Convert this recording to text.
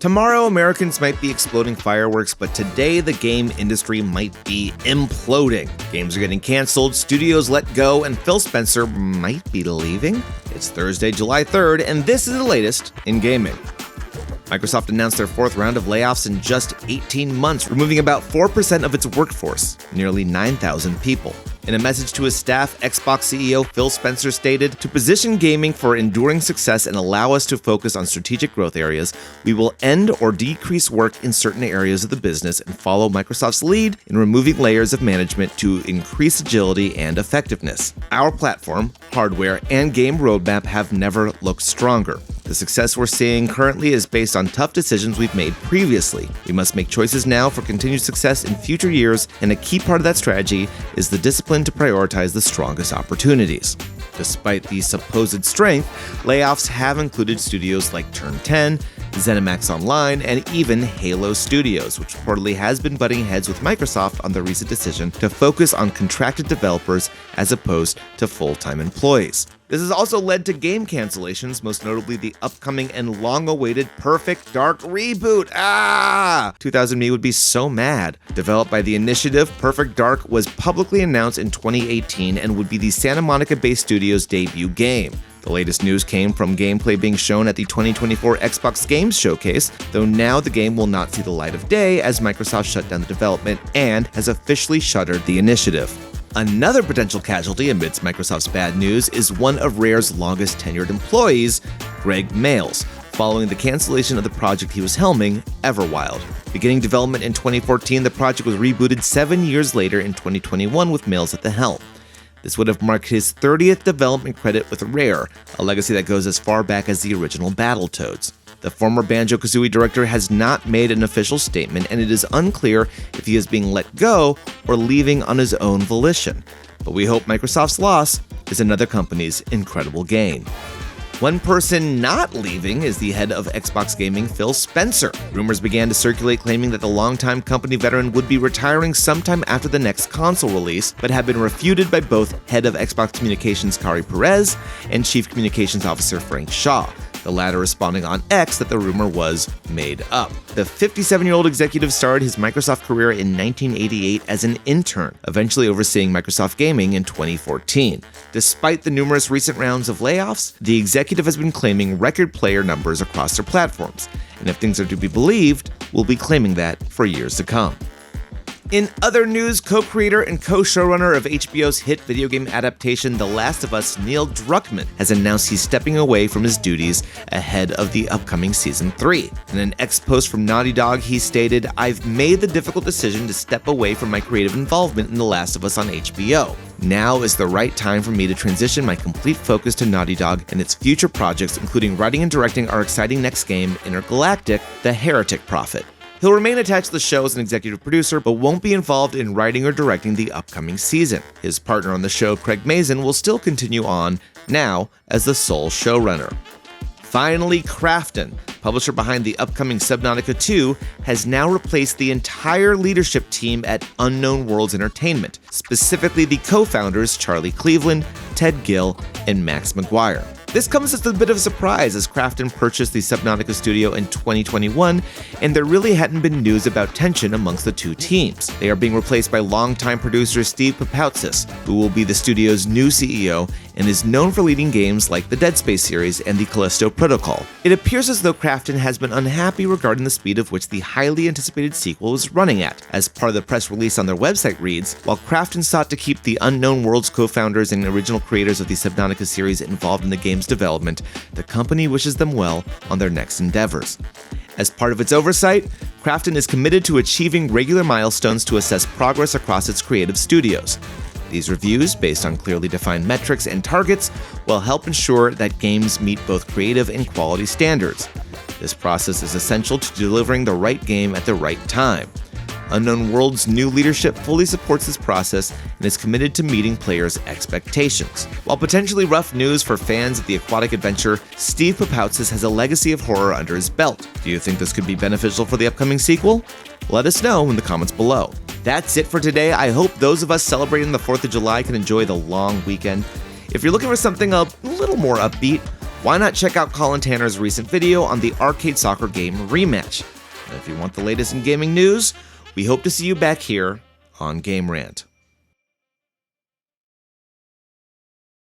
Tomorrow, Americans might be exploding fireworks, but today the game industry might be imploding. Games are getting canceled, studios let go, and Phil Spencer might be leaving. It's Thursday, July 3rd, and this is the latest in gaming. Microsoft announced their fourth round of layoffs in just 18 months, removing about 4% of its workforce, nearly 9,000 people. In a message to his staff, Xbox CEO Phil Spencer stated, "To position gaming for enduring success and allow us to focus on strategic growth areas, we will end or decrease work in certain areas of the business and follow Microsoft's lead in removing layers of management to increase agility and effectiveness. Our platform, hardware, and game roadmap have never looked stronger. The success we're seeing currently is based on tough decisions we've made previously. We must make choices now for continued success in future years, and a key part of that strategy is the discipline to prioritize the strongest opportunities." Despite the supposed strength, layoffs have included studios like Turn 10, ZeniMax Online, and even Halo Studios, which reportedly has been butting heads with Microsoft on the recent decision to focus on contracted developers as opposed to full-time employees. This has also led to game cancellations, most notably the upcoming and long-awaited Perfect Dark reboot. 2000Me would be so mad. Developed by the Initiative, Perfect Dark was publicly announced in 2018 and would be the Santa Monica-based studio's debut game. The latest news came from gameplay being shown at the 2024 Xbox Games Showcase, though now the game will not see the light of day as Microsoft shut down the development and has officially shuttered the Initiative. Another potential casualty amidst Microsoft's bad news is one of Rare's longest tenured employees, Greg Mails, following the cancellation of the project he was helming, Everwild. Beginning development in 2014, the project was rebooted 7 years later in 2021 with Mails at the helm. This would have marked his 30th development credit with Rare, a legacy that goes as far back as the original Battletoads. The former Banjo-Kazooie director has not made an official statement, and it is unclear if he is being let go or leaving on his own volition. But we hope Microsoft's loss is another company's incredible gain. One person not leaving is the head of Xbox Gaming, Phil Spencer. Rumors began to circulate claiming that the longtime company veteran would be retiring sometime after the next console release, but have been refuted by both head of Xbox Communications Kari Perez and Chief Communications Officer Frank Shaw, the latter responding on X that the rumor was made up. The 57-year-old executive started his Microsoft career in 1988 as an intern, eventually overseeing Microsoft Gaming in 2014. Despite the numerous recent rounds of layoffs, the executive has been claiming record player numbers across their platforms, and if things are to be believed, will be claiming that for years to come. In other news, co-creator and co-showrunner of HBO's hit video game adaptation The Last of Us, Neil Druckmann, has announced he's stepping away from his duties ahead of the upcoming Season 3. In an ex-post from Naughty Dog, he stated, "I've made the difficult decision to step away from my creative involvement in The Last of Us on HBO. Now is the right time for me to transition my complete focus to Naughty Dog and its future projects, including writing and directing our exciting next game, Intergalactic: The Heretic Prophet." He'll remain attached to the show as an executive producer, but won't be involved in writing or directing the upcoming season. His partner on the show, Craig Mazin, will still continue on, now as the sole showrunner. Finally, Krafton, publisher behind the upcoming Subnautica 2, has now replaced the entire leadership team at Unknown Worlds Entertainment, specifically the co-founders Charlie Cleveland, Ted Gill, and Max McGuire. This comes as a bit of a surprise as Krafton purchased the Subnautica studio in 2021, and there really hadn't been news about tension amongst the two teams. They are being replaced by longtime producer Steve Papoutzis, who will be the studio's new CEO and is known for leading games like the Dead Space series and the Callisto Protocol. It appears as though Krafton has been unhappy regarding the speed of which the highly anticipated sequel is running at. As part of the press release on their website reads, while Krafton sought to keep the Unknown Worlds co-founders and original creators of the Subnautica series involved in the game's development, the company wishes them well on their next endeavors. As part of its oversight, Krafton is committed to achieving regular milestones to assess progress across its creative studios. These reviews, based on clearly defined metrics and targets, will help ensure that games meet both creative and quality standards. This process is essential to delivering the right game at the right time. Unknown Worlds' new leadership fully supports this process and is committed to meeting players' expectations. While potentially rough news for fans of the aquatic adventure, Steve Papoutzis has a legacy of horror under his belt. Do you think this could be beneficial for the upcoming sequel? Let us know in the comments below. That's it for today. I hope those of us celebrating the 4th of July can enjoy the long weekend. If you're looking for something a little more upbeat, why not check out Colin Tanner's recent video on the arcade soccer game Rematch? And if you want the latest in gaming news, we hope to see you back here on Game Rant.